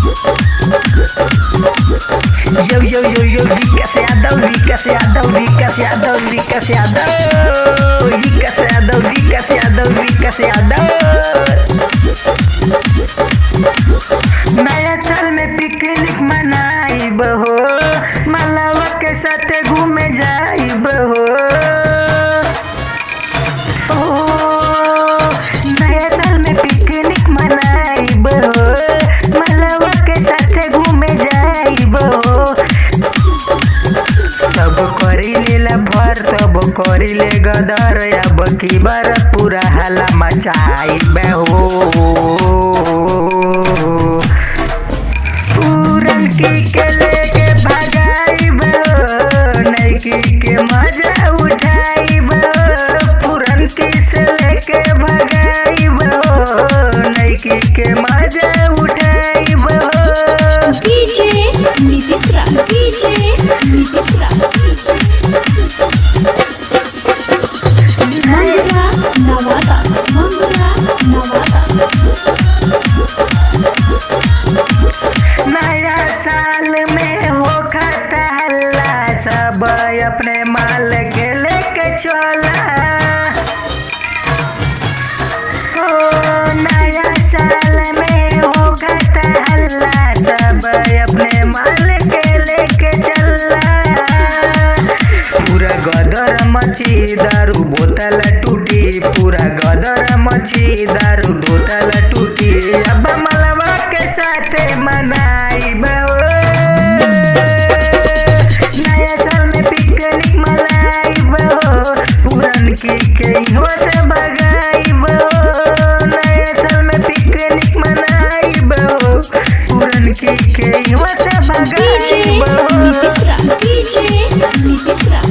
Yo yo yo yo Vikas Yadav Vikas Yadav Vikas Yadav Vikas Yadav Vikas Yadav Vikas Yadav Vikas Yadav नया साल में picnic मनाइब हो, मलावा के साथ घूमे जाइब हो। नया साल में पिकनिक मनाइब हो, मलावा के साथ घूमे जाइब हो। सब करी लेला भर सब करी ले गदर, अब की बार पूरा हल्ला मचाइब हो। पुरनकी के लेके भगाइब हो, नईकी के मजा उठाइब हो। पुरनकी से लेके भगाइब हो, नईकी के मजा उठाइब हो। डीजे नीतीश राज, डीजे नीतीश राज। मंगला नवादा, मंगला नवादा। नया साल में हो खाता हल्ला, सब अपने माल के लेके चला। नया साल में हो खाता हल्ला, सब अपने माल के लेके चला। पूरा गदर मची दारू बोतल टूटी, पूरा गदर मची दारू बोतल टूटी। अब मलबा के साथ मनाइब हो, नया साल में पिकनिक मनाइब हो। पुरनकी के इहो से भगाइब हो, नया साल में पिकनिक मनाइब हो। पुरनकी के इहो से भगाइब हो। नीतीश राज, डीजे नीतीश राज।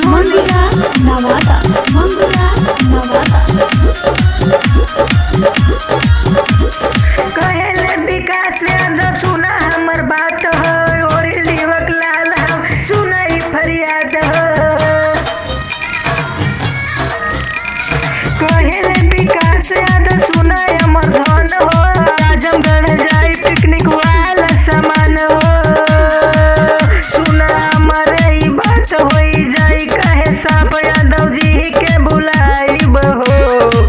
मंगला नवादा, मंगला नवादा। कहले विकास यादव सुना हमर बात हो, और दीवक लाल हम सुनाई फरियाद हो। कहले विकास यादव सुना हमर धन हो, आजमगढ़ जाई पिकनिक वाला सामान हो। सुना हमर ई बात होई जाई, कहे साप यादव जी के बुलाइब हो।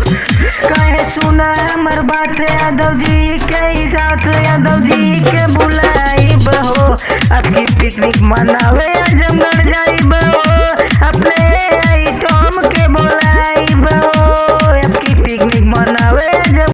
कहे सुना हमर बात यादव जी के साथ यादव जी के बुलाइब हो। अब की पिकनिक मनावे आजमगढ़ जाइब हो, अपने आइटम के बुलाइब हो। अब की पिकनिक मना